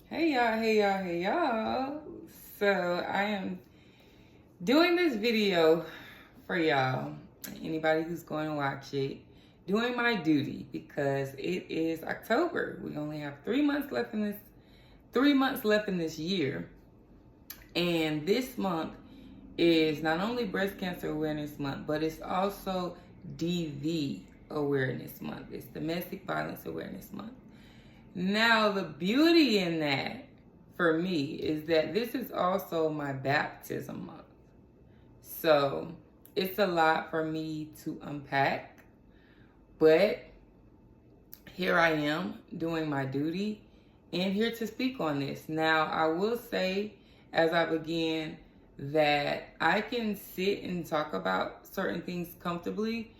Hey y'all, hey y'all, hey y'all. So I am doing this video for y'all, anybody who's going to watch it, doing my duty because it is October. We only have 3 months left in this 3 months left in this year. And this month is not only Breast Cancer Awareness Month, but it's also DV Awareness Month. It's Domestic Violence Awareness Month. Now, the beauty in that for me is that this is also my baptism month. So it's a lot for me to unpack, but here I am doing my duty and here to speak on this. Now, I will say as I begin that I can sit and talk about certain things comfortably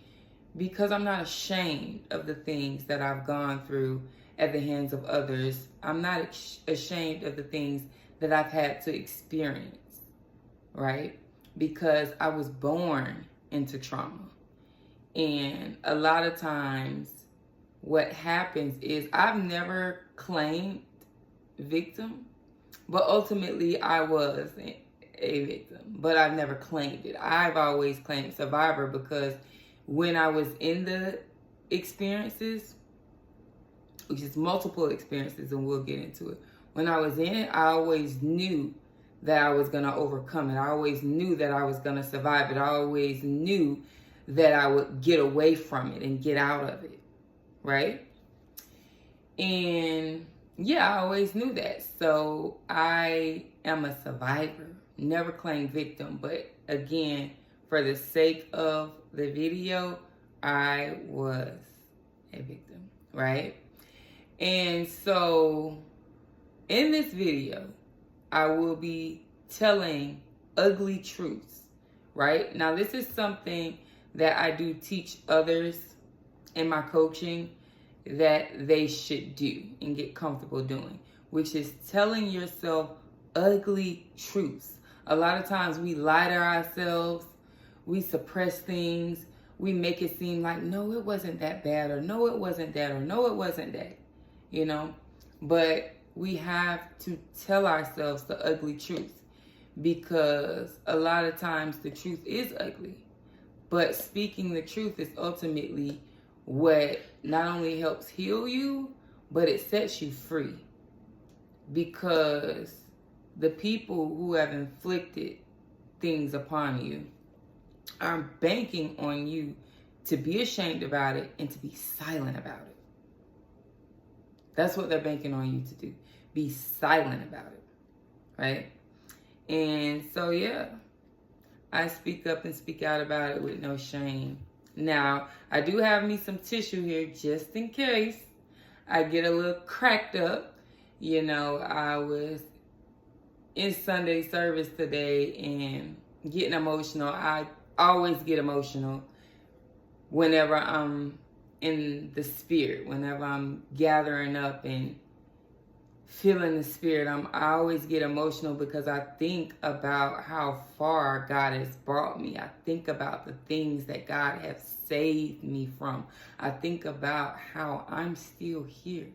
because I'm not ashamed of the things that I've gone through at the hands of others. I'm not ashamed of the things that I've had to experience, right? Because I was born into trauma. And a lot of times what happens is I've never claimed victim, but ultimately I was a victim, but I've never claimed it. I've always claimed survivor because when I was in the experiences, which is multiple experiences, and we'll get into it. When I was in it, I always knew that I was going to overcome it. I always knew that I was going to survive it. I always knew that I would get away from it and get out of it, right? And yeah, I always knew that. So I am a survivor, never claimed victim. But again, for the sake of the video, I was a victim, right? And so in this video, I will be telling ugly truths, right? Now, this is something that I do teach others in my coaching that they should do and get comfortable doing, which is telling yourself ugly truths. A lot of times we lie to ourselves, we suppress things, we make it seem like, no, it wasn't that bad, or no, it wasn't that, or no, it wasn't that. But we have to tell ourselves the ugly truth because a lot of times the truth is ugly, but speaking the truth is ultimately what not only helps heal you, but it sets you free, because the people who have inflicted things upon you are banking on you to be ashamed about it and to be silent about it. That's what they're banking on you to do. Be silent about it, right? And so, yeah, I speak up and speak out about it with no shame. Now, I do have me some tissue here just in case I get a little cracked up. I was in Sunday service today and getting emotional. I always get emotional whenever I'm in the spirit, whenever I'm gathering up and feeling the spirit. I always get emotional because I think about how far God has brought me. I think about the things that God has saved me from. I think about how I'm still here.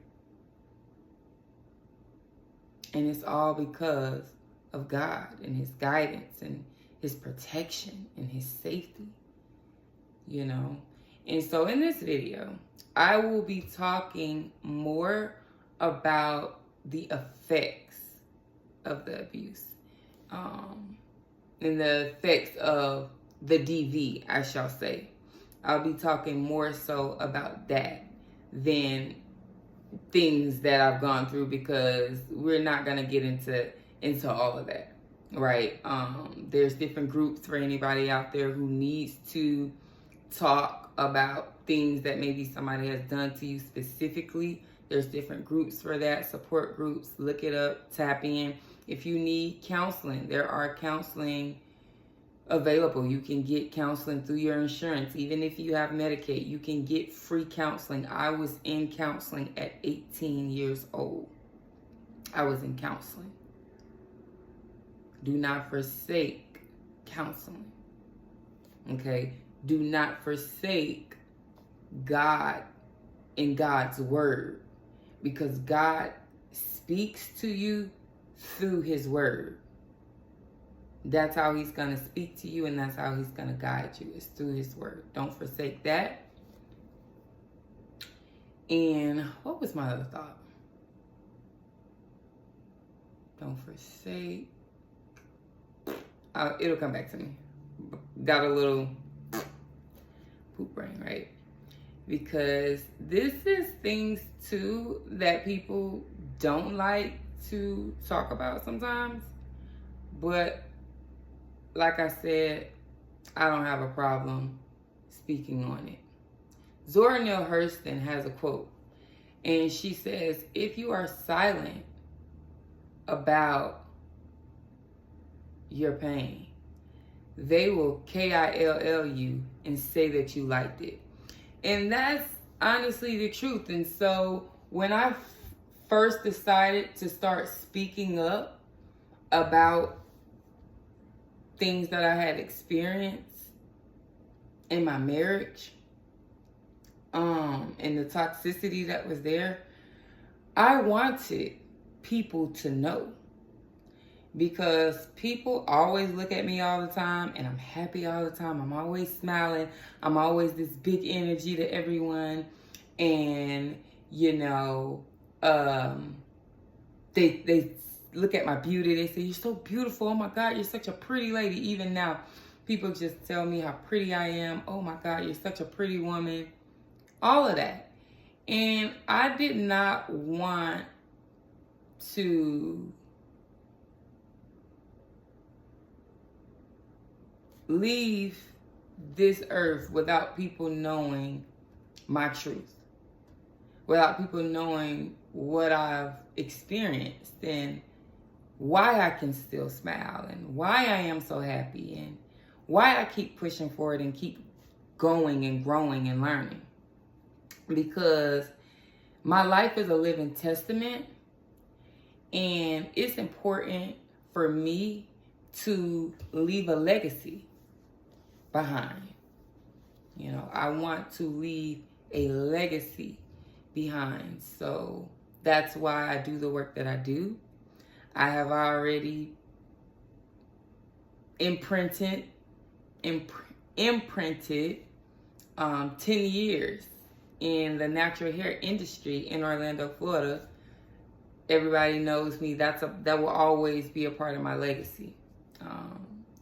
And it's all because of God and His guidance and His protection and His safety, And so in this video, I will be talking more about the effects of the abuse, and the effects of the DV, I shall say. I'll be talking more so about that than things that I've gone through, because we're not going to get into all of that, right? There's different groups for anybody out there who needs to talk about things that maybe somebody has done to you specifically. There's different groups for that, support groups. Look it up, tap in. If you need counseling, there are counseling available. You can get counseling through your insurance. Even if you have Medicaid, you can get free counseling. I was in counseling at 18 years old. I was in counseling. Do not forsake counseling. Okay? Do not forsake God and God's word, because God speaks to you through his word. That's how he's going to speak to you, and that's how he's going to guide you. It's through his word. Don't forsake that. And what was my other thought? Don't forsake. It'll come back to me. Got a little poop brain, right? Because this is things too that people don't like to talk about sometimes. But like I said, I don't have a problem speaking on it. Zora Neale Hurston has a quote, and she says, if you are silent about your pain, they will kill you and say that you liked it. And that's honestly the truth. And so when I first decided to start speaking up about things that I had experienced in my marriage, and the toxicity that was there, I wanted people to know. Because people always look at me all the time, and I'm happy all the time. I'm always smiling. I'm always this big energy to everyone. And, you know, they look at my beauty. They say, you're so beautiful. Oh, my God, you're such a pretty lady. Even now, people just tell me how pretty I am. Oh, my God, you're such a pretty woman. All of that. And I did not want to leave this earth without people knowing my truth, without people knowing what I've experienced and why I can still smile and why I am so happy and why I keep pushing forward and keep going and growing and learning. Because my life is a living testament, and it's important for me to leave a legacy behind. You know, I want to leave a legacy behind. So that's why I do the work that I do. I have already imprinted 10 years in the natural hair industry in Orlando, Florida. Everybody knows me. That will always be a part of my legacy.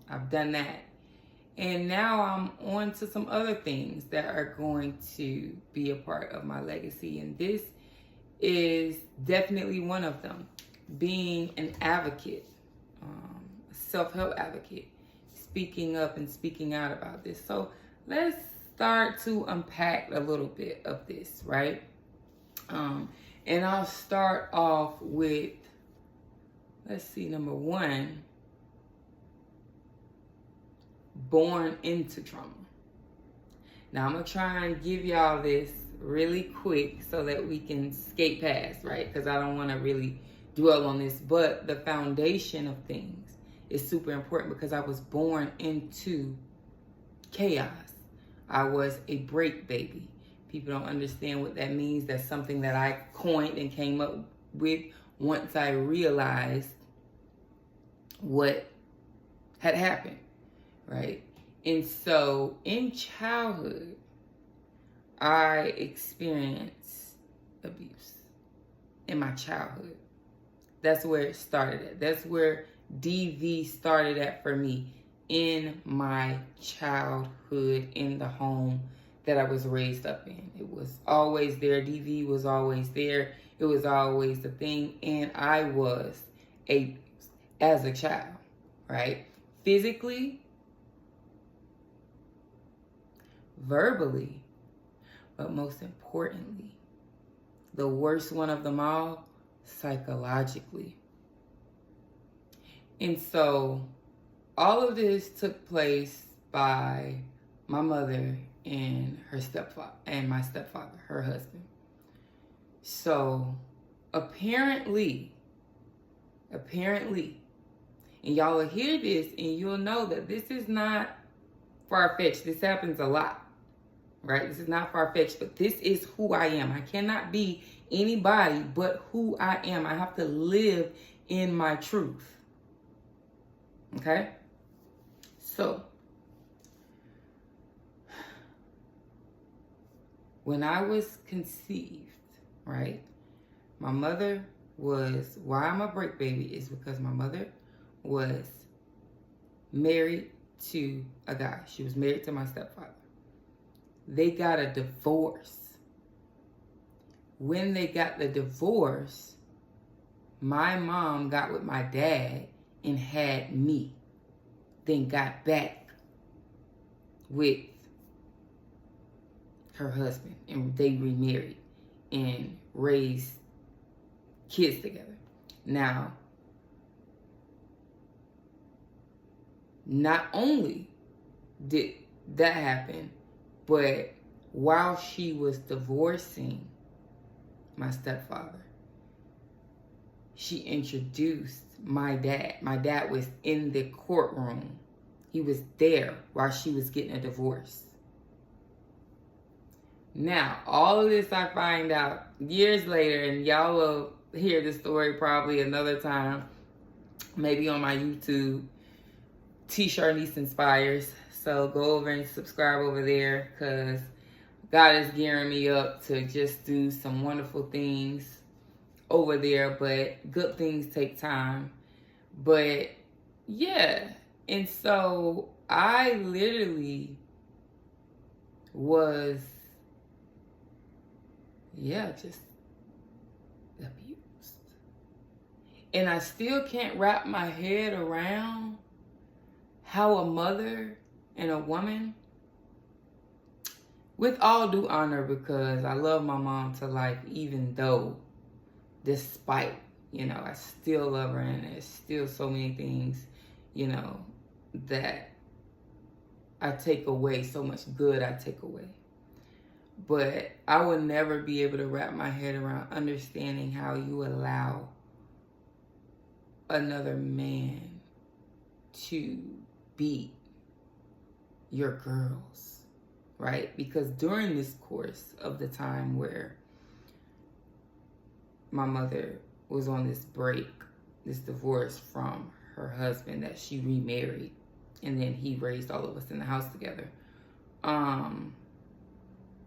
I've done that. And now I'm on to some other things that are going to be a part of my legacy. And this is definitely one of them. Being an advocate, a self-help advocate, speaking up and speaking out about this. So let's start to unpack a little bit of this, right? And I'll start off with, let's see, number one, born into trauma. Now I'm gonna try and give y'all this really quick so that we can skate past, right? Because I don't want to really dwell on this, but the foundation of things is super important because I was born into chaos. I was a break baby. People don't understand what that means. That's something that I coined and came up with once I realized what had happened, right? And so in childhood, I experienced abuse in my childhood. That's where it started at. That's where DV started at for me, in my childhood, in the home that I was raised up in. It was always there. DV was always there. It was always the thing. And I was abused as a child, right? Physically, verbally, but most importantly, the worst one of them all, psychologically. And so all of this took place by my mother and her stepfather, and my stepfather, her husband. So apparently, and y'all will hear this and you'll know that this is not far-fetched. This happens a lot, right? This is not far-fetched, but this is who I am. I cannot be anybody but who I am. I have to live in my truth. Okay? So, when I was conceived, right, my mother was, why I'm a break baby is because my mother was married to a guy. She was married to my stepfather. They got a divorce. When they got the divorce, my mom got with my dad and had me. Then got back with her husband, and they remarried and raised kids together. Now, not only did that happen, but while she was divorcing my stepfather, she introduced my dad. My dad was in the courtroom. He was there while she was getting a divorce. Now, all of this I find out years later, and y'all will hear the story probably another time, maybe on my YouTube, T. Sharnice Inspires. So go over and subscribe over there, because God is gearing me up to just do some wonderful things over there, but good things take time. But yeah, and so I literally was, just abused. And I still can't wrap my head around how a mother and a woman, with all due honor, because I love my mom to life, even though, despite, I still love her, and there's still so many things, that I take away, so much good I take away. But I would never be able to wrap my head around understanding how you allow another man to beat your girls, right? Because during this course of the time where my mother was on this break, this divorce from her husband that she remarried, and then he raised all of us in the house together.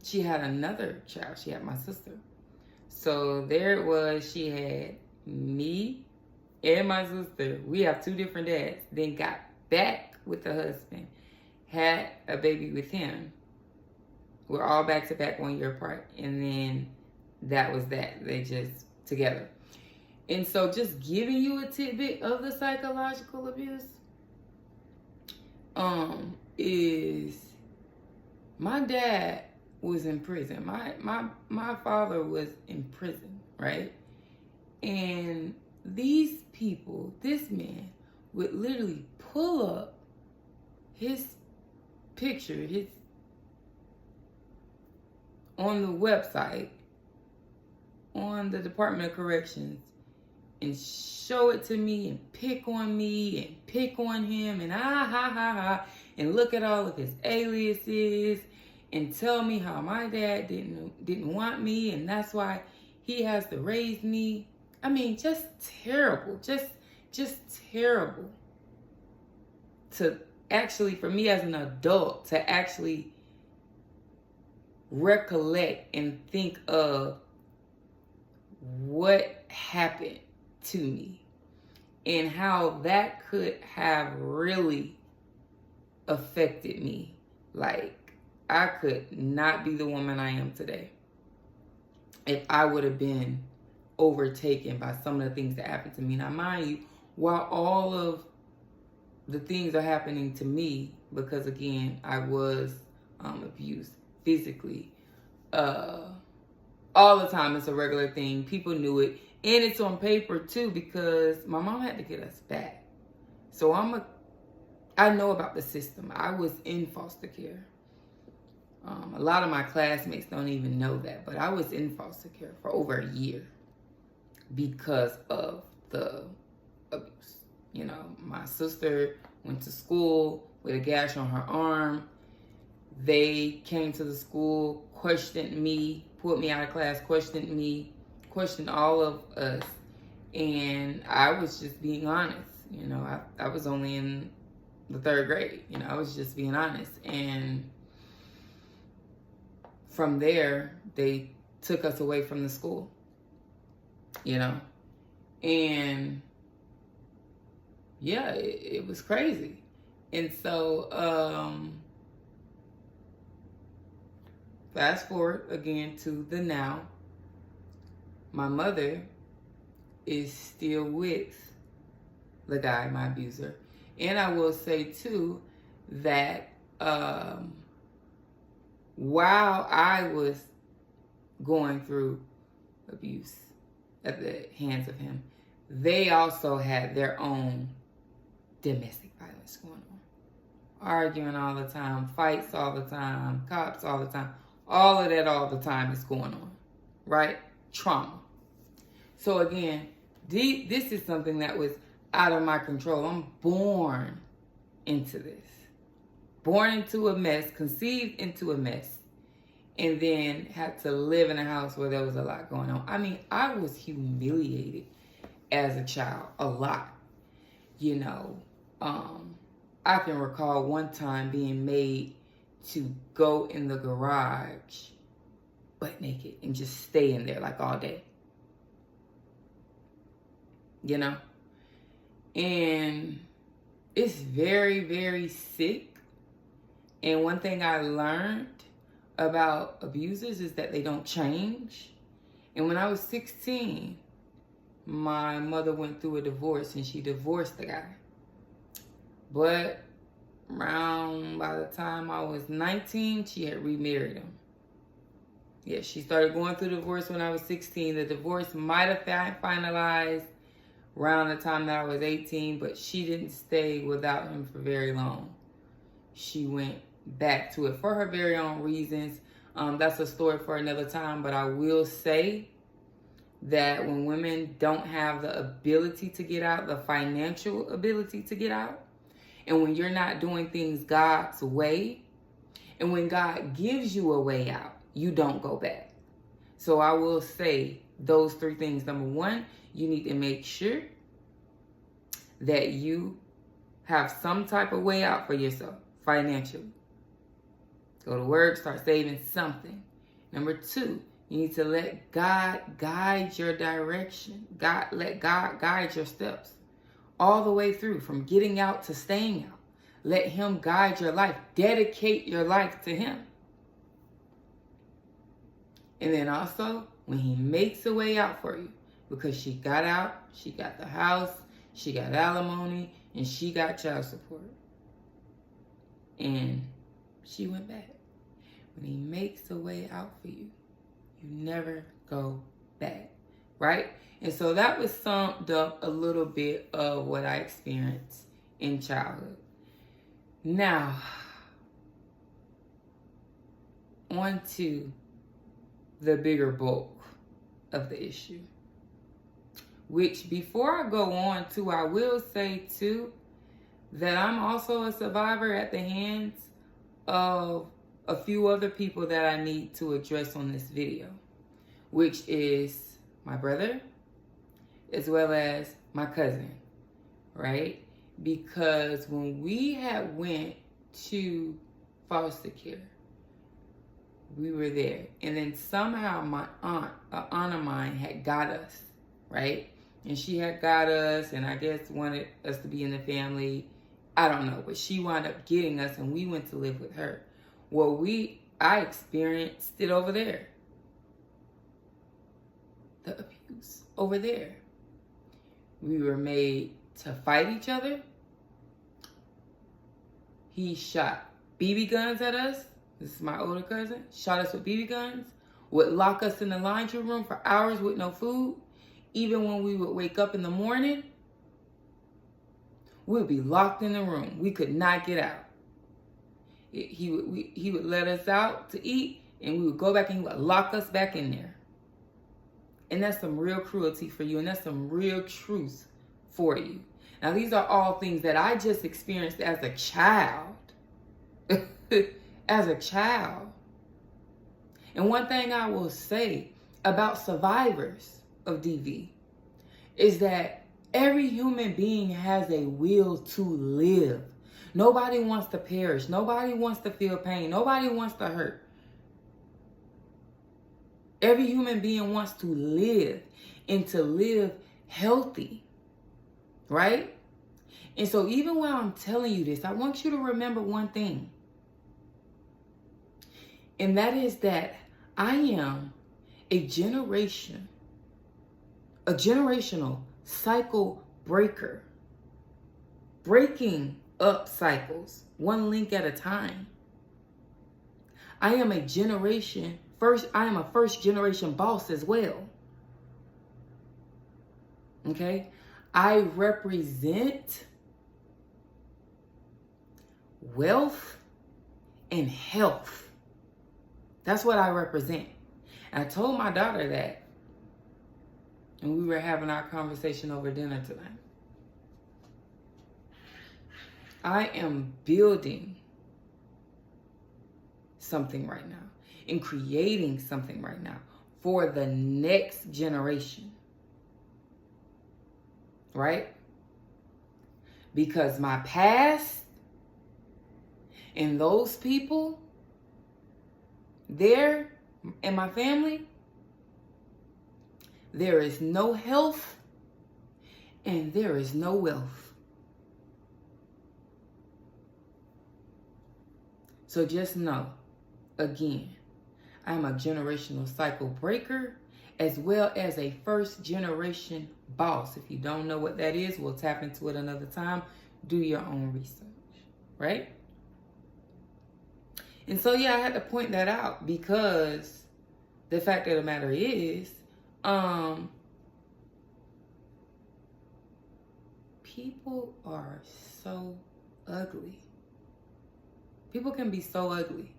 She had another child. She had my sister. So there it was. She had me and my sister. We have two different dads. Then got back with the husband. Had a baby with him. We're all back to back 1 year apart. And then that was that. They just together. And so just giving you a tidbit of the psychological abuse is my dad was in prison. My father was in prison, right? And these people, this man would literally pull up his picture, on the website, on the Department of Corrections, and show it to me and pick on me and pick on him and and look at all of his aliases and tell me how my dad didn't want me, and that's why he has to raise me. I mean, just terrible. Just terrible. To actually, for me as an adult, to actually recollect and think of what happened to me and how that could have really affected me. Like, I could not be the woman I am today if I would have been overtaken by some of the things that happened to me. Now, mind you, while all of the things are happening to me, because again, I was abused physically all the time. It's a regular thing. People knew it. And it's on paper too, because my mom had to get us back. So I know about the system. I was in foster care. A lot of my classmates don't even know that, but I was in foster care for over a year because of the abuse. My sister went to school with a gash on her arm. They came to the school, questioned me, pulled me out of class, questioned me questioned all of us. And I was just being honest. You know, I was only in the 3rd grade. You know, I was just being honest. And from there, they took us away from the school. You know? And yeah, it was crazy. And so, fast forward again to the now. My mother is still with the guy, my abuser. And I will say too that while I was going through abuse at the hands of him, they also had their own domestic violence going on. Arguing all the time, fights all the time, cops all the time. All of that all the time is going on, right? Trauma. So again, this is something that was out of my control. I'm born into this. Born into a mess, conceived into a mess, and then had to live in a house where there was a lot going on. I mean, I was humiliated as a child, a lot. You know, I can recall one time being made to go in the garage butt naked and just stay in there like all day. You know? And it's very, very sick. And one thing I learned about abusers is that they don't change. And when I was 16, my mother went through a divorce and she divorced the guy. But by the time I was 19, she had remarried him. Yeah, she started going through the divorce when I was 16. The divorce might have finalized around the time that I was 18, but she didn't stay without him for very long. She went back to it for her very own reasons. That's a story for another time, but I will say that when women don't have the ability to get out, the financial ability to get out, and when you're not doing things God's way, and when God gives you a way out, you don't go back. So I will say those 3 things. Number 1, you need to make sure that you have some type of way out for yourself financially. Go to work, start saving something. Number 2, you need to let God guide your direction. Let God guide your steps all the way through, from getting out to staying out. Let him guide your life. Dedicate your life to him. And then also, when he makes a way out for you, because she got out, she got the house, she got alimony, and she got child support. And she went back. When he makes a way out for you, you never go back, right? And so that was summed up a little bit of what I experienced in childhood. Now, on to the bigger bulk of the issue. Which, before I go on to, I will say too, that I'm also a survivor at the hands of a few other people that I need to address on this video. Which is my brother, as well as my cousin, right? Because when we had went to foster care, we were there. And then somehow my aunt, an aunt of mine, had got us, right? And she had got us and I guess wanted us to be in the family. I don't know, but she wound up getting us and we went to live with her. Well, I experienced it over there. The abuse over there. We were made to fight each other. He shot BB guns at us. This is my older cousin. Shot us with BB guns. Would lock us in the laundry room for hours with no food. Even when we would wake up in the morning, we would be locked in the room. We could not get out. He would let us out to eat, and we would go back and he would lock us back in there. And that's some real cruelty for you, and that's some real truth for you. Now, these are all things that I just experienced as a child. As a child. And one thing I will say about survivors, of DV is that every human being has a will to live. Nobody wants to perish. Nobody wants to feel pain. Nobody wants to hurt. Every human being wants to live and to live healthy, right? And so even while I'm telling you this, I want you to remember one thing. And that is that I am a generational cycle breaker. Breaking up cycles, one link at a time. I am a first generation boss as well. Okay? I represent wealth and health. That's what I represent. And I told my daughter that. And we were having our conversation over dinner tonight. I am building something right now and creating something right now for the next generation. Right? Because my past and those people there in my family, there is no health and there is no wealth. So just know, again, I'm a generational cycle breaker as well as a first generation boss. If you don't know what that is, we'll tap into it another time. Do your own research, right? And so, yeah, I had to point that out because the fact of the matter is, people are so ugly. People can be so ugly.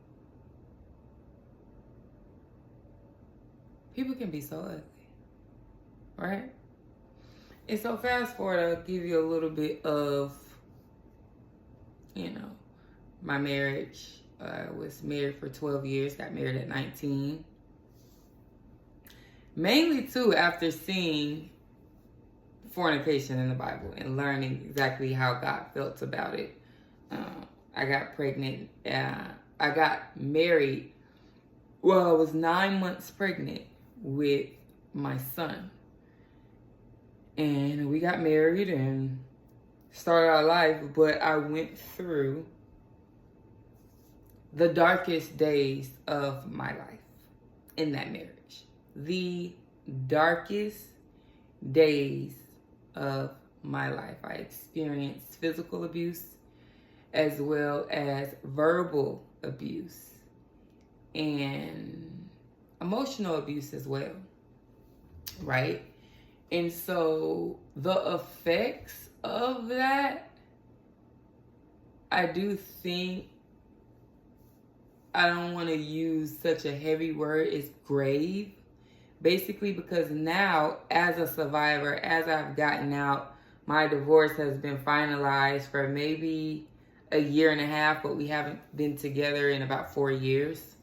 People can be so ugly, right? And so fast forward, I'll give you a little bit of, my marriage. I was married for 12 years, got married at 19. Mainly, too, after seeing fornication in the Bible and learning exactly how God felt about it. I got pregnant. I got married. Well, I was 9 months pregnant with my son. And we got married and started our life. But I went through the darkest days of my life in that marriage. The darkest days of my life. I experienced physical abuse as well as verbal abuse and emotional abuse as well, right? And so the effects of that, I do think, I don't want to use such a heavy word as grave, basically because now as a survivor, as I've gotten out, my divorce has been finalized for maybe a year and a half, but we haven't been together in about 4 years.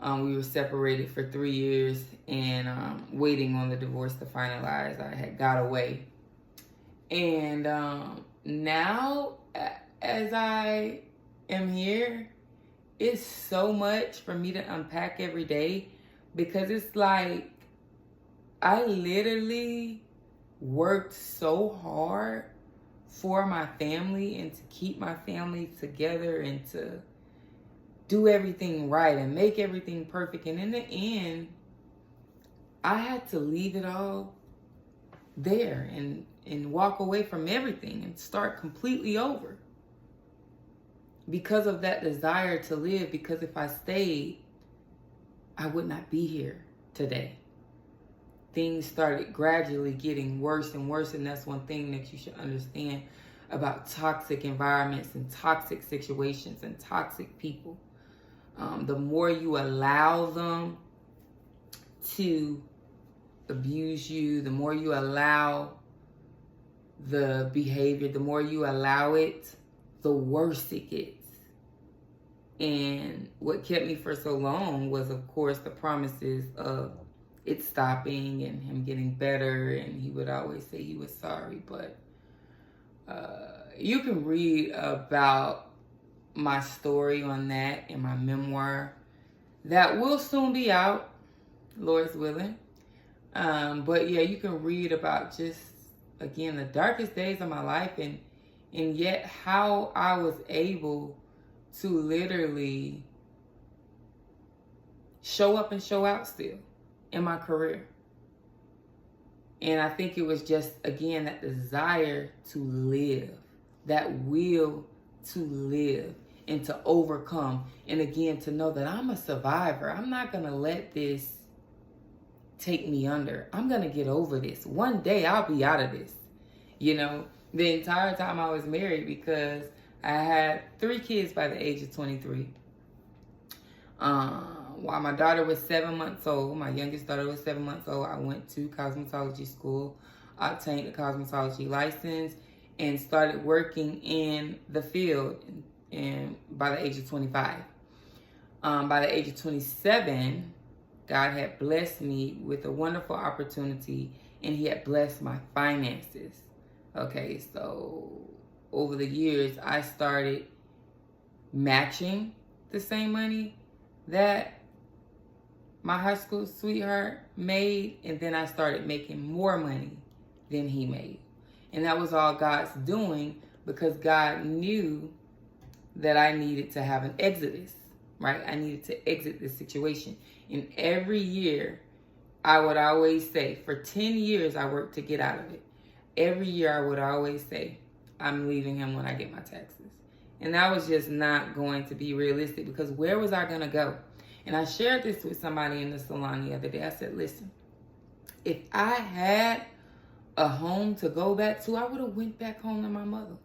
We were separated for 3 years and waiting on the divorce to finalize. I had got away. And now, as I am here, it's so much for me to unpack every day because it's like I literally worked so hard for my family and to keep my family together and to do everything right and make everything perfect. And in the end, I had to leave it all there and walk away from everything and start completely over because of that desire to live. Because if I stayed, I would not be here today. Things started gradually getting worse and worse, and that's one thing that you should understand about toxic environments and toxic situations and toxic people. The more you allow them to abuse you, the more you allow the behavior, the more you allow it, the worse it gets. And what kept me for so long was, of course, the promises of it stopping and him getting better, and he would always say he was sorry. But you can read about my story on that in my memoir that will soon be out, Lord's willing. But yeah, you can read about just, again, the darkest days of my life, and yet how I was able to literally show up and show out still in my career. And I think it was just, again, that desire to live, that will to live and to overcome. And again, to know that I'm a survivor. I'm not going to let this take me under. I'm going to get over this. One day I'll be out of this. You know, the entire time I was married, because I had 3 kids by the age of 23. While my daughter was 7 months old, my youngest daughter was 7 months old, I went to cosmetology school, obtained a cosmetology license, and started working in the field and by the age of 25. By the age of 27, God had blessed me with a wonderful opportunity, and he had blessed my finances. Okay, so over the years, I started matching the same money that my high school sweetheart made, and then I started making more money than he made. And that was all God's doing, because God knew that I needed to have an exodus, right? I needed to exit this situation. And every year, I would always say, for 10 years, I worked to get out of it. Every year, I would always say, I'm leaving him when I get my taxes. And that was just not going to be realistic, because where was I going to go? And I shared this with somebody in the salon the other day. I said, listen, if I had a home to go back to, I would have went back home to my mother.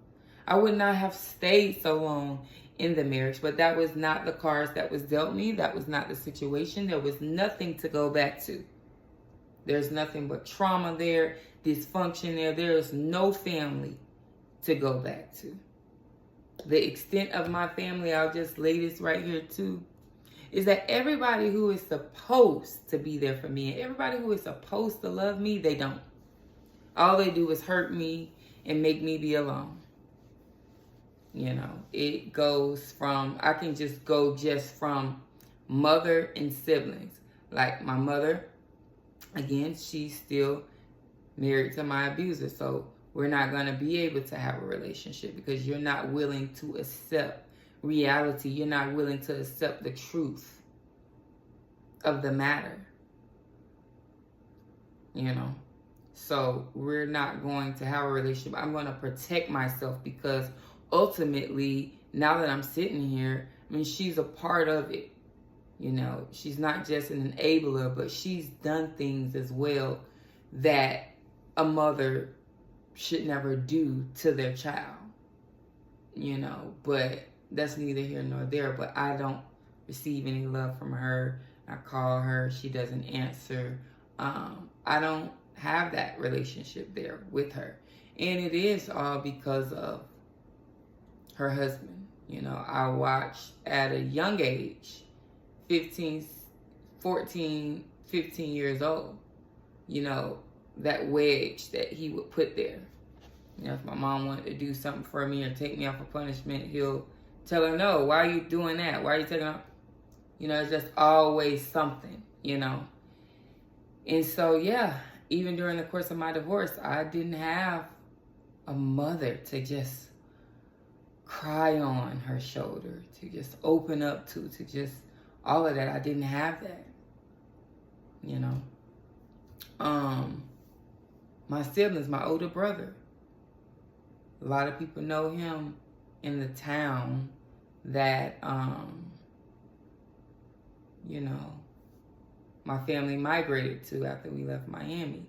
I would not have stayed so long in the marriage. But that was not the cards that was dealt me. That was not the situation. There was nothing to go back to. There's nothing but trauma there, dysfunction there. There is no family to go back to. The extent of my family, I'll just lay this right here too, is that everybody who is supposed to be there for me, and everybody who is supposed to love me, they don't. All they do is hurt me and make me be alone. You know, it goes from, I can just go just from mother and siblings. Like my mother, again, she's still married to my abuser. So we're not going to be able to have a relationship, because you're not willing to accept reality. You're not willing to accept the truth of the matter. You know, so we're not going to have a relationship. I'm going to protect myself, because ultimately, now that I'm sitting here, I mean, she's a part of it. You know, she's not just an enabler, but she's done things as well that a mother should never do to their child. You know, but that's neither here nor there. But I don't receive any love from her. I call her, she doesn't answer. I don't have that relationship there with her. And it is all because of her husband. You know, I watched at a young age, 14, 15 years old, you know, that wedge that he would put there. You know, if my mom wanted to do something for me or take me off of punishment, he'll tell her, no, why are you doing that? Why are you taking off? You know, it's just always something, you know. And so, yeah, even during the course of my divorce, I didn't have a mother to just cry on her shoulder, to just open up to just all of that. I didn't have that, you know. My siblings, my older brother, a lot of people know him in the town that, you know, my family migrated to after we left Miami.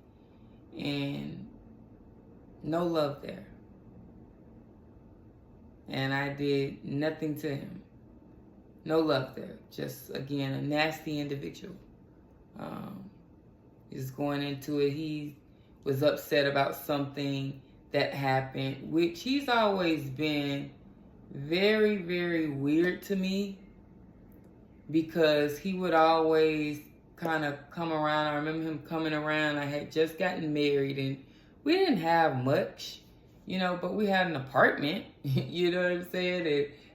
And no love there. And I did nothing to him. No love there. Just, again, a nasty individual. Just going into it, he was upset about something that happened, which he's always been very, very weird to me, because he would always kind of come around. I remember him coming around. I had just gotten married, and we didn't have much, but we had an apartment. You know what I'm saying?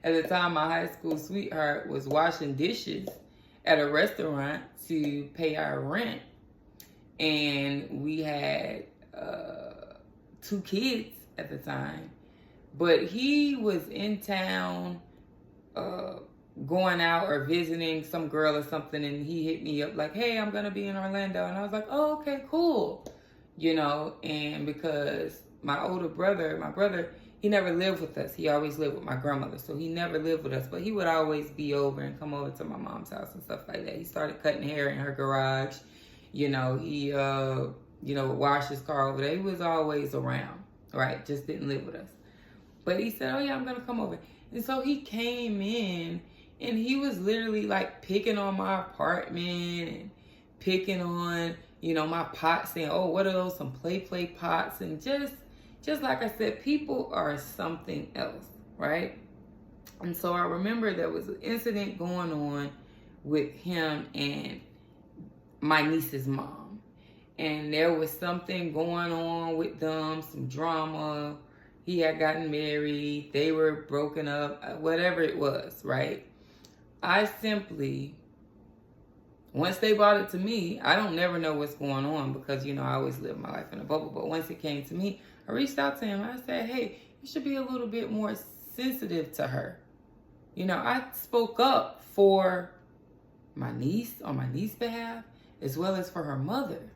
And at the time, my high school sweetheart was washing dishes at a restaurant to pay our rent. And we had 2 kids at the time. But he was in town going out or visiting some girl or something, and he hit me up like, hey, I'm going to be in Orlando. And I was like, oh, okay, cool. And because my brother, he never lived with us. He always lived with my grandmother. So he never lived with us, but he would always be over and come over to my mom's house and stuff like that. He started cutting hair in her garage. He would wash his car over there. He was always around, right? Just didn't live with us. But he said, oh yeah, I'm going to come over. And so he came in, and he was literally like picking on my apartment and picking on, my pots, saying, oh, what are those? Some play pots. And just like I said, people are something else, right? And so I remember there was an incident going on with him and my niece's mom. And there was something going on with them, some drama. He had gotten married. They were broken up, whatever it was, right? I simply, once they brought it to me, I don't never know what's going on because, I always live my life in a bubble. But once it came to me, I reached out to him. I said, hey, you should be a little bit more sensitive to her. I spoke up for my niece, on my niece's behalf, as well as for her mother,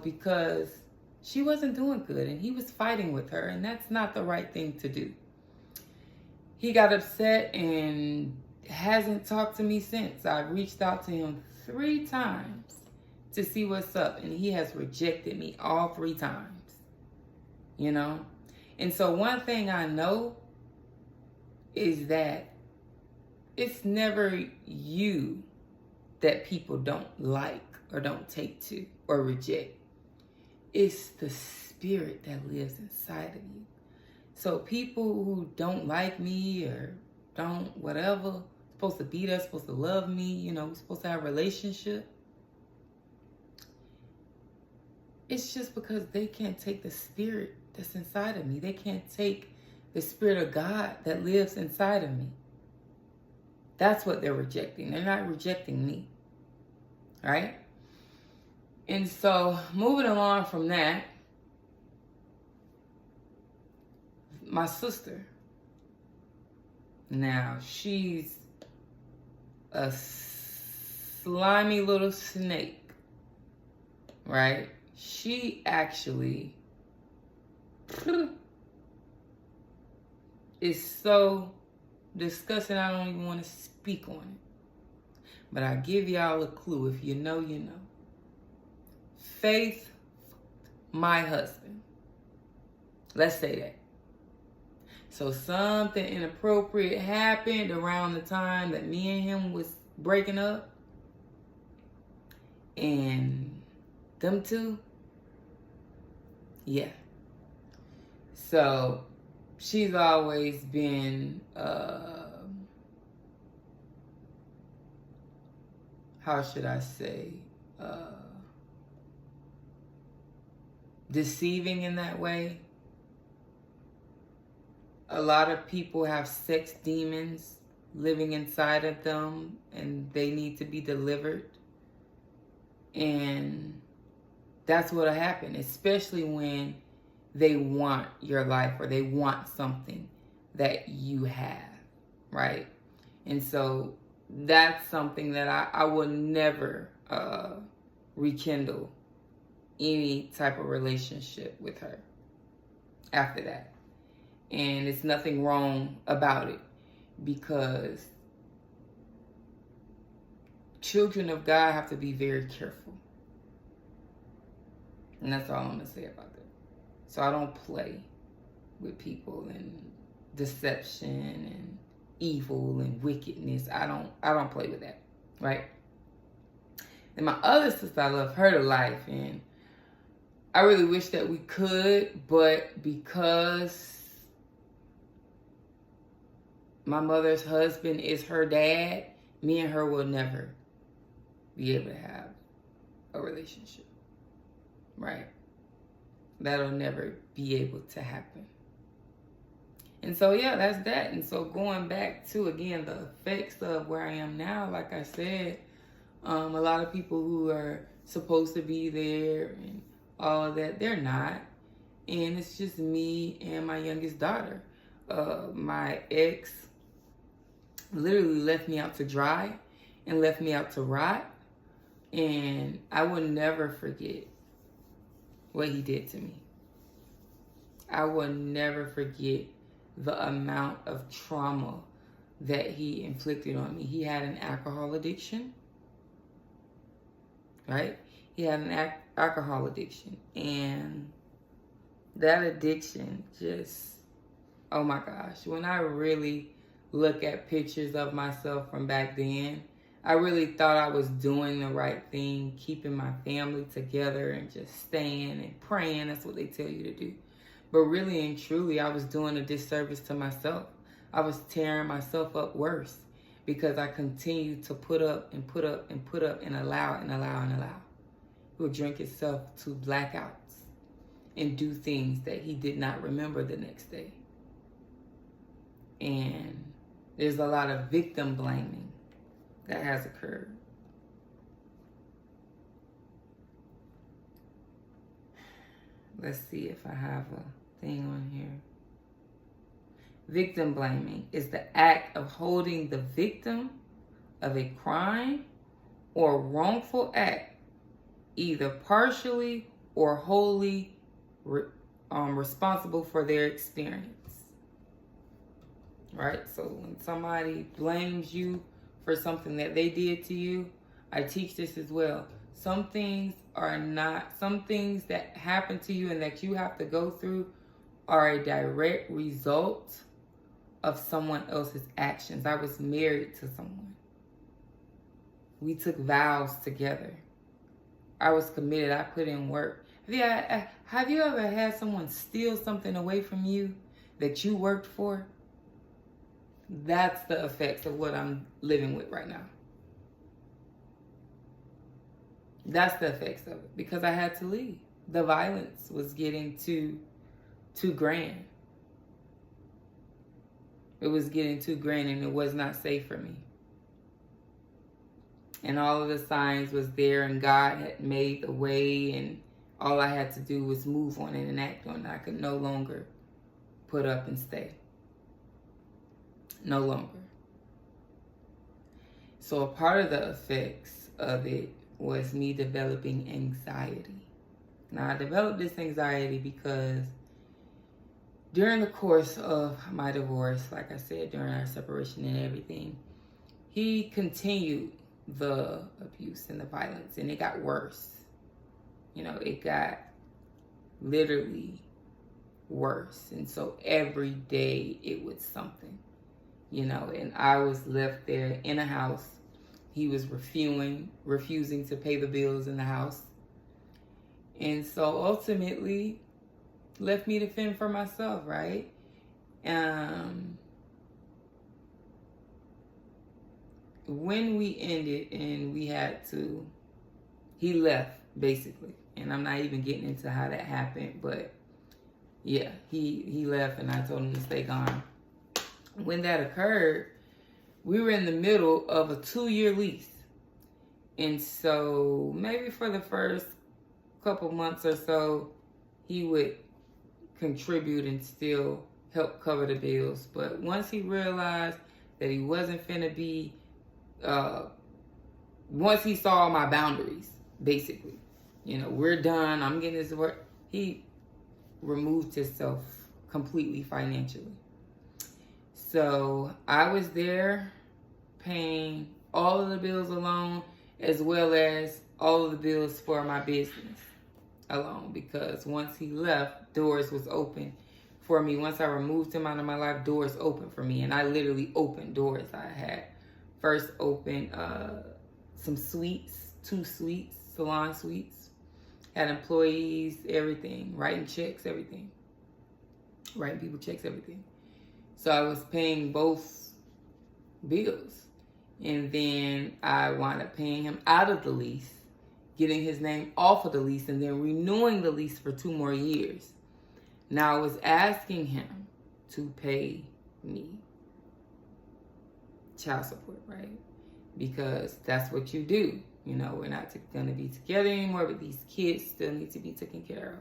because she wasn't doing good and he was fighting with her, and that's not the right thing to do. He got upset and hasn't talked to me since. I've reached out to him 3 times to see what's up, and he has rejected me all 3 times. And so one thing I know is that it's never you that people don't like or don't take to or reject. It's the spirit that lives inside of you. So people who don't like me or don't whatever, supposed to be there, supposed to love me, we're supposed to have a relationship. It's just because they can't take the spirit that's inside of me. They can't take the spirit of God that lives inside of me. That's what they're rejecting. They're not rejecting me. Right? And so, moving along from that, my sister, now she's a slimy little snake, right? She actually is so disgusting, I don't even want to speak on it. But I give y'all a clue. If you know, you know. Faith, my husband. Let's say that. So something inappropriate happened around the time that me and him was breaking up. And them two, yeah. So she's always been, how should I say, deceiving in that way. A lot of people have sex demons living inside of them, and they need to be delivered. And that's what'll happen, especially when they want your life or they want something that you have, right? And so that's something that I will never rekindle any type of relationship with her after that. And it's nothing wrong about it, because children of God have to be very careful. And that's all I'm going to say about that. So I don't play with people and deception and evil and wickedness. I don't play with that, right? And my other sister, I love her to life, and I really wish that we could, but because my mother's husband is her dad, me and her will never be able to have a relationship, right? That'll never be able to happen. And so, yeah, that's that. And so going back to, again, the effects of where I am now, like I said, a lot of people who are supposed to be there and all of that, they're not. And it's just me and my youngest daughter. My ex literally left me out to dry and left me out to rot. And I will never forget what he did to me. I will never forget the amount of trauma that he inflicted on me. He had an alcohol addiction, right? He had an alcohol addiction. And that addiction just, oh my gosh. When I really look at pictures of myself from back then, I really thought I was doing the right thing, keeping my family together and just staying and praying. That's what they tell you to do. But really and truly, I was doing a disservice to myself. I was tearing myself up worse because I continued to put up and put up and put up and allow and allow and allow. He would drink himself to blackouts and do things that he did not remember the next day. And there's a lot of victim blaming that has occurred. Let's see if I have a thing on here. Victim blaming is the act of holding the victim of a crime or wrongful act either partially or wholly responsible for their experience. Right? So when somebody blames you for something that they did to you, I teach this as well. Some things that happen to you and that you have to go through are a direct result of someone else's actions. I was married to someone. We took vows together. I was committed. I put in work. Have you ever had someone steal something away from you that you worked for? That's the effects of what I'm living with right now. That's the effects of it, because I had to leave. The violence was getting too grand. It was getting too grand and it was not safe for me. And all of the signs was there and God had made the way and all I had to do was move on it and act on it. I could no longer put up and stay. No longer. So a part of the effects of it was me developing anxiety. Now I developed this anxiety because during the course of my divorce, like I said, during our separation and everything, he continued the abuse and the violence, and it got worse. You know, it got literally worse. And so every day it was something, you know, and I was left there in a house. He was refusing to pay the bills in the house. And so ultimately left me to fend for myself, right? When we ended and he left basically. And I'm not even getting into how that happened, but yeah, he left and I told him to stay gone. When that occurred, we were in the middle of a 2-year lease. And so maybe for the first couple months or so, he would contribute and still help cover the bills. But once he realized that he wasn't finna be, once he saw my boundaries, basically, you know, we're done, I'm getting this work, he removed himself completely financially. So I was there paying all of the bills alone, as well as all of the bills for my business alone, because once he left, doors was open for me. Once I removed him out of my life, doors opened for me, and I literally opened doors. I had first opened some suites, 2 suites, salon suites, had employees, everything, writing checks, everything, writing people checks, everything. So I was paying both bills. And then I wound up paying him out of the lease, getting his name off of the lease, and then renewing the lease for 2 more years. Now I was asking him to pay me child support, right? Because that's what you do. You know, we're not going to be together anymore, but these kids still need to be taken care of.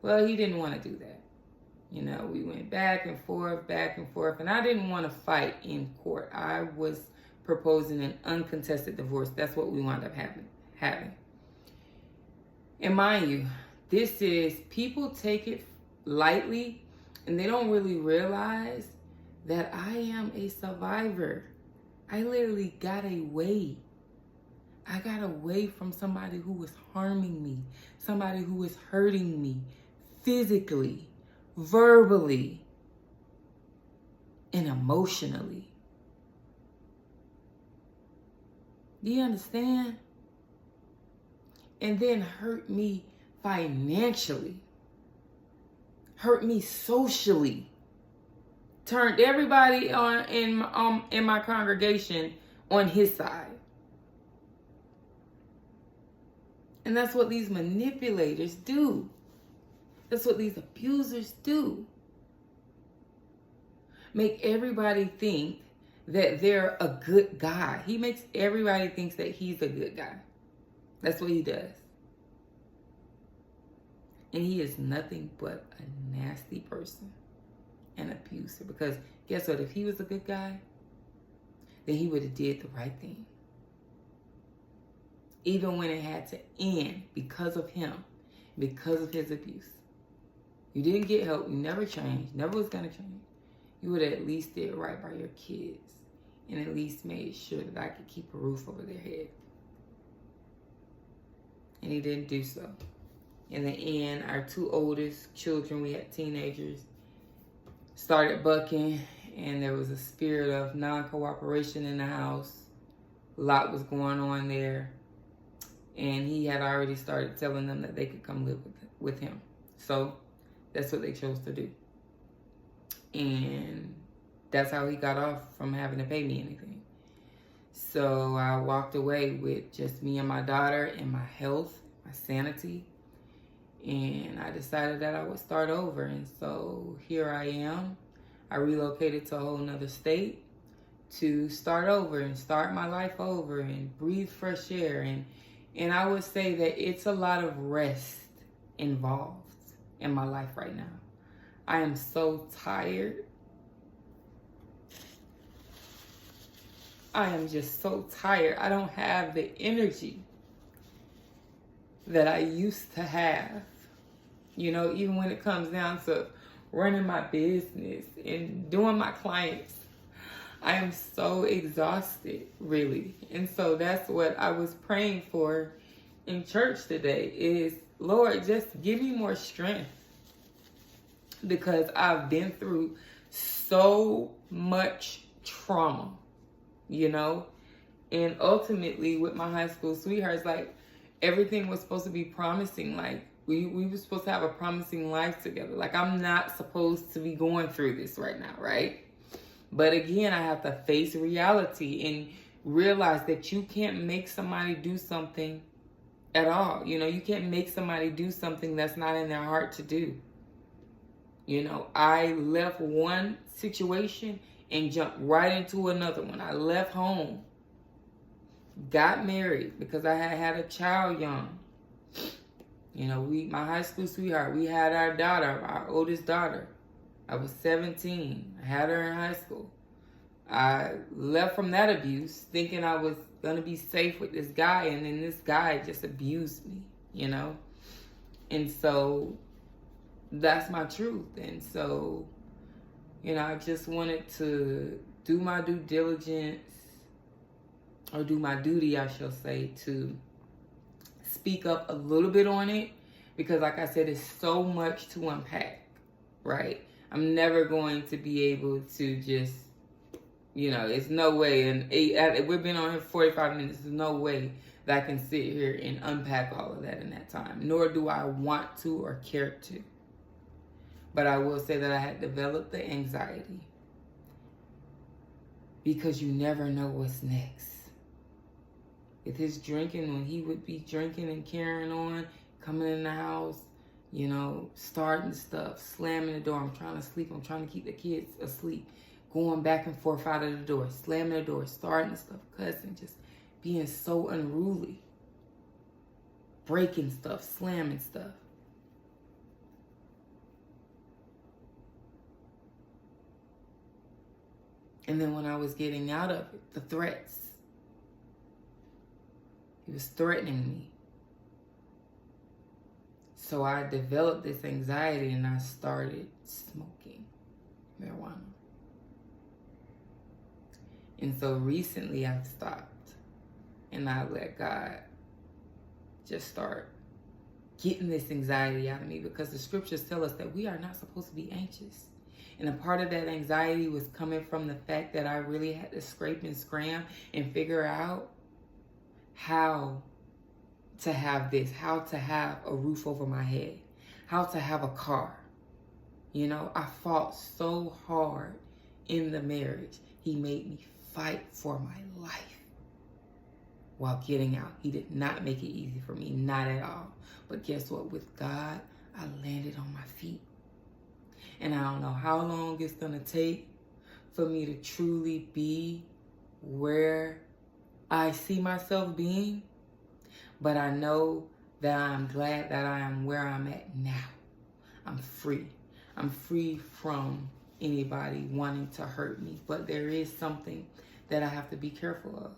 Well, he didn't want to do that. You know, we went back and forth, and I didn't want to fight in court. I was proposing an uncontested divorce. That's what we wound up having. And mind you, this is, people take it lightly, and they don't really realize that I am a survivor. I literally got away. I got away from somebody who was harming me, somebody who was hurting me physically, verbally, and emotionally. Do you understand? And then hurt me financially, hurt me socially, turned everybody on in my congregation on his side. And that's what these manipulators do. That's what these abusers do. Make everybody think that they're a good guy. He makes everybody think that he's a good guy. That's what he does. And he is nothing but a nasty person, an abuser. Because guess what? If he was a good guy, then he would have did the right thing. Even when it had to end because of him, because of his abuse. You didn't get help. You never changed. Never was going to change. You would have at least did right by your kids. And at least made sure that I could keep a roof over their head. And he didn't do so. In the end, our 2 oldest children, we had teenagers, started bucking. And there was a spirit of non-cooperation in the house. A lot was going on there. And he had already started telling them that they could come live with him. So that's what they chose to do. And that's how he got off from having to pay me anything. So I walked away with just me and my daughter and my health, my sanity. And I decided that I would start over. And so here I am. I relocated to a whole nother state to start over and start my life over and breathe fresh air. And I would say that it's a lot of rest involved in my life right now. I am so tired. I am just so tired. I don't have the energy that I used to have. You know, even when it comes down to running my business and doing my clients, I am so exhausted, really. And so that's what I was praying for in church today is, Lord, just give me more strength. Because I've been through so much trauma, you know? And ultimately, with my high school sweethearts, like, everything was supposed to be promising. Like, we were supposed to have a promising life together. Like, I'm not supposed to be going through this right now, right? But again, I have to face reality and realize that you can't make somebody do something at all. You know, you can't make somebody do something that's not in their heart to do. You know, I left one situation and jumped right into another one. I left home, got married because I had a child young. You know, my high school sweetheart, we had our daughter, our oldest daughter. I was 17. I had her in high school. I left from that abuse thinking I was going to be safe with this guy, and then this guy just abused me, you know? And so that's my truth. And so, you know, I just wanted to do my due diligence, or do my duty, I shall say, to speak up a little bit on it, because like I said, it's so much to unpack, right? I'm never going to be able to just, you know, it's no way, and we've been on here 45 minutes, there's no way that I can sit here and unpack all of that in that time, nor do I want to or care to. But I will say that I had developed the anxiety. because you never know what's next. With his drinking, when he would be drinking and carrying on, coming in the house, you know, starting stuff, slamming the door. I'm trying to sleep. I'm trying to keep the kids asleep. Going back and forth out of the door, slamming the door, starting stuff, cussing, just being so unruly. Breaking stuff, slamming stuff. And then when I was getting out of it, the threats. He was threatening me. So I developed this anxiety and I started smoking marijuana. And so recently I've stopped and I let God just start getting this anxiety out of me, because the scriptures tell us that we are not supposed to be anxious. And a part of that anxiety was coming from the fact that I really had to scrape and scram and figure out how to have this, how to have a roof over my head, how to have a car. You know, I fought so hard in the marriage. He made me fight for my life while getting out. He did not make it easy for me, not at all. But guess what? With God, I landed on my feet. And I don't know how long it's going to take for me to truly be where I see myself being. But I know that I'm glad that I am where I'm at now. I'm free. I'm free from anybody wanting to hurt me. But there is something that I have to be careful of,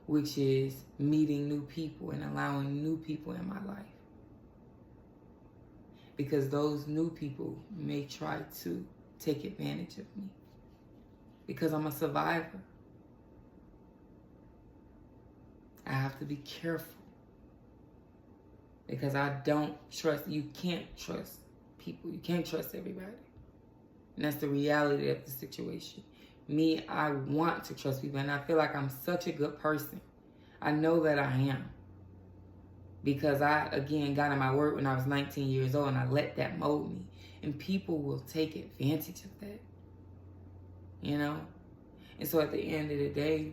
which is meeting new people and allowing new people in my life. Because those new people may try to take advantage of me. Because I'm a survivor. I have to be careful. Because I don't trust, you can't trust people. You can't trust everybody. And that's the reality of the situation. Me, I want to trust people, and I feel like I'm such a good person. I know that I am. Because I, again, got in my word when I was 19 years old, and I let that mold me. And people will take advantage of that. You know? And so at the end of the day,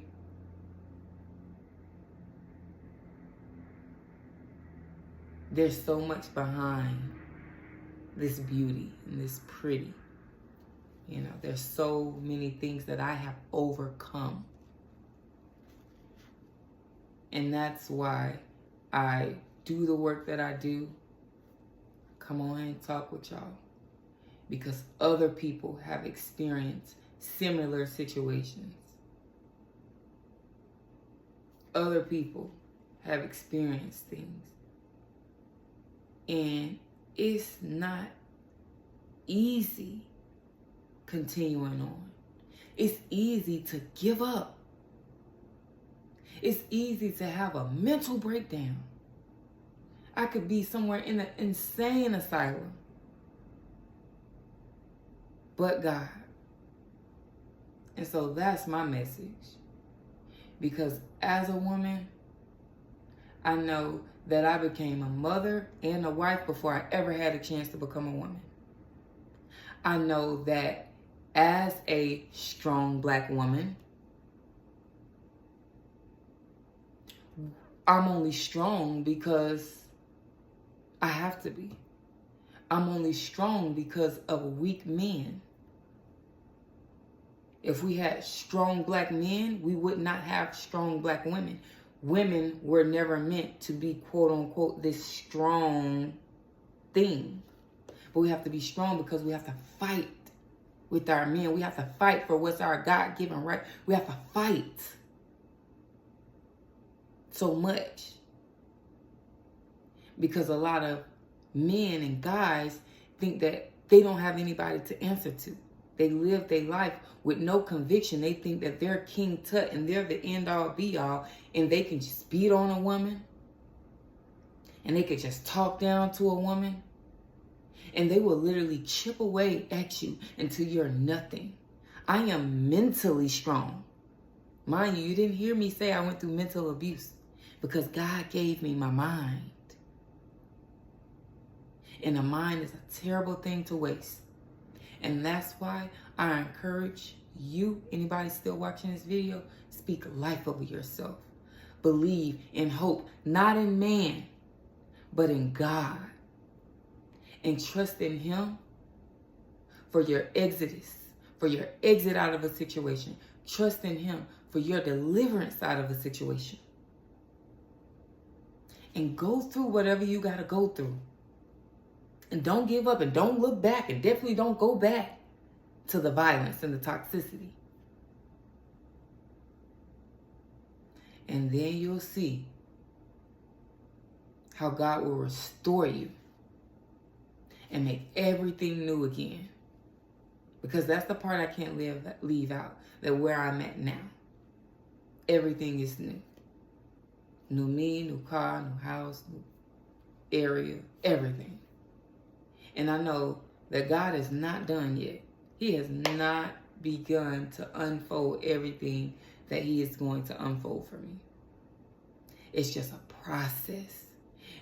there's so much behind this beauty and this pretty. You know, there's so many things that I have overcome. And that's why I do the work that I do. Come on and talk with y'all. Because other people have experienced similar situations. Other people have experienced things. And it's not easy continuing on. It's easy to give up. It's easy to have a mental breakdown. I could be somewhere in an insane asylum. But God. And so that's my message. Because as a woman, I know that I became a mother and a wife before I ever had a chance to become a woman. I know that as a strong black woman, I'm only strong because I have to be. I'm only strong because of weak men. If we had strong black men, we would not have strong black women. Women were never meant to be, quote unquote, this strong thing. But we have to be strong because we have to fight with our men. We have to fight for what's our God-given right. We have to fight so much. Because a lot of men and guys think that they don't have anybody to answer to. They live their life with no conviction. They think that they're King Tut and they're the end-all be-all, and they can just beat on a woman, and they could just talk down to a woman, and they will literally chip away at you until you're nothing. I am mentally strong. Mind you, you didn't hear me say I went through mental abuse, because God gave me my mind. And a mind is a terrible thing to waste. And that's why I encourage you, anybody still watching this video, speak life over yourself. Believe and hope, not in man, but in God. And trust in him for your exodus, for your exit out of a situation. Trust in him for your deliverance out of a situation. And go through whatever you got to go through. And don't give up and don't look back, and definitely don't go back to the violence and the toxicity. And then you'll see how God will restore you and make everything new again. Because that's the part I can't leave out. That where I'm at now, everything is new. New me, new car, new house, new area, everything. And I know that God is not done yet. He has not begun to unfold everything that he is going to unfold for me. It's just a process.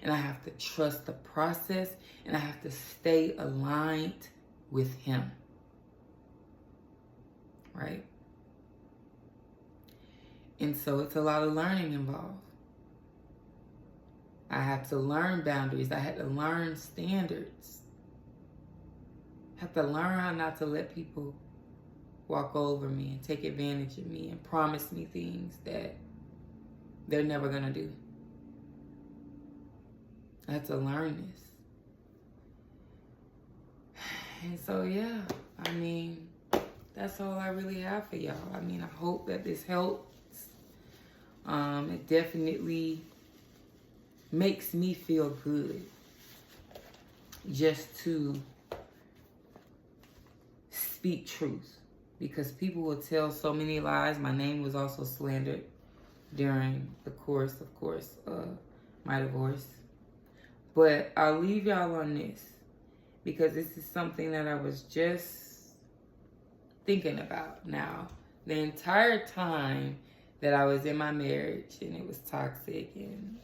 And I have to trust the process, and I have to stay aligned with him. Right? And so it's a lot of learning involved. I had to learn boundaries. I had to learn standards. I had to learn how not to let people walk over me and take advantage of me and promise me things that they're never going to do. I had to learn this. And so, yeah, I mean, that's all I really have for y'all. I mean, I hope that this helps. It definitely makes me feel good just to speak truth, because people will tell so many lies. My name was also slandered during the course, of course, my divorce. But I'll leave y'all on this, because this is something that I was just thinking about now. The entire time that I was in my marriage and it was toxic and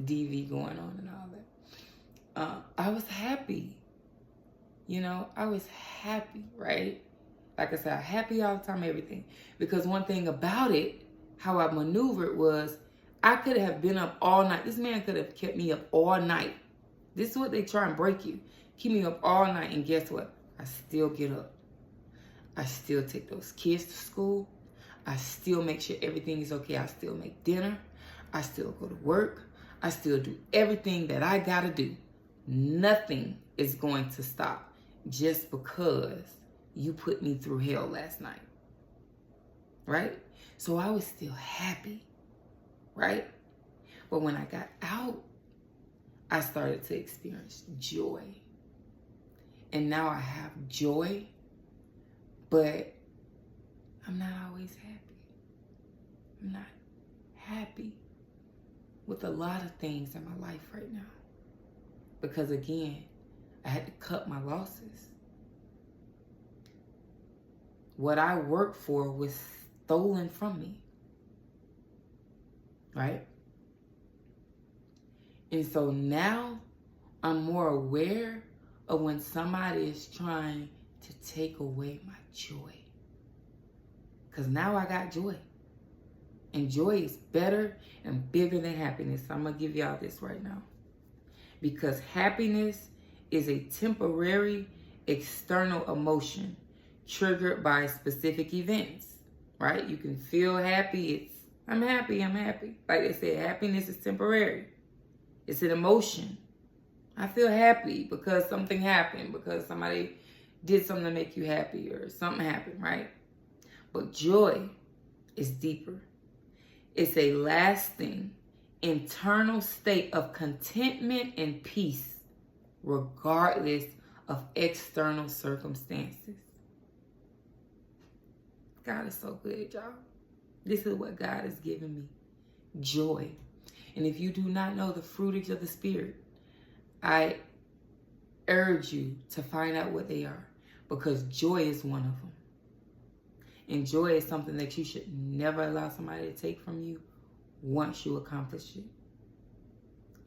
DV going on and all that, I was happy. You know, I was happy, right? Like I said, happy all the time, everything. Because one thing about it, how I maneuvered was, I could have been up all night. This man could have kept me up all night. This is what they try and break you. Keep me up all night, and guess what? I still get up. I still take those kids to school. I still make sure everything is okay. I still make dinner. I still go to work. I still do everything that I gotta do. Nothing is going to stop just because you put me through hell last night. Right? So I was still happy. Right? But when I got out, I started to experience joy. And now I have joy, but I'm not always happy. I'm not happy with a lot of things in my life right now. Because again, I had to cut my losses. What I worked for was stolen from me. Right? And so now I'm more aware of when somebody is trying to take away my joy. Because now I got joy. And joy is better and bigger than happiness. I'm going to give y'all this right now. Because happiness is a temporary external emotion triggered by specific events. Right? You can feel happy. I'm happy. Like they said, happiness is temporary. It's an emotion. I feel happy because something happened, because somebody did something to make you happy or something happened, right? But joy is deeper. It's a lasting, internal state of contentment and peace, regardless of external circumstances. God is so good, y'all. This is what God has given me. Joy. And if you do not know the fruit of the Spirit, I urge you to find out what they are, because joy is one of them. And joy is something that you should never allow somebody to take from you once you accomplish it.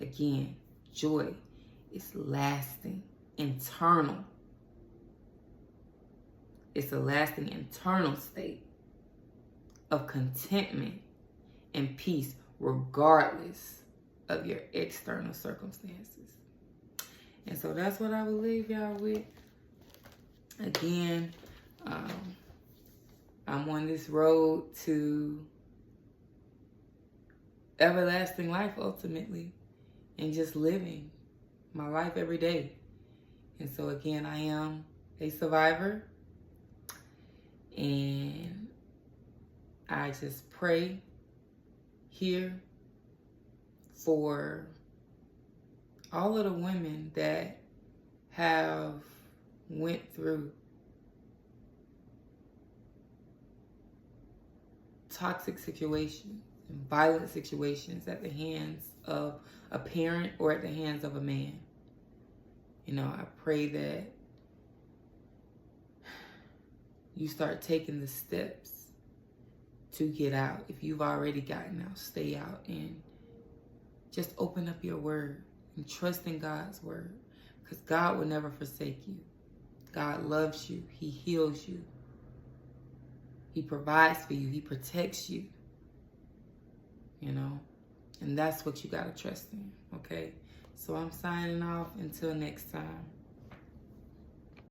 Again, joy is lasting, internal. It's a lasting internal state of contentment and peace regardless of your external circumstances. And so that's what I will leave y'all with. Again, I'm on this road to everlasting life ultimately, and just living my life every day. And so again, I am a survivor, and I just pray here for all of the women that have went through toxic situations and violent situations at the hands of a parent or at the hands of a man. You know, I pray that you start taking the steps to get out. If you've already gotten out, stay out and just open up your word and trust in God's word, because God will never forsake you. God loves you. He heals you. He provides for you. He protects you. You know, and that's what you got to trust in. Okay. So I'm signing off until next time.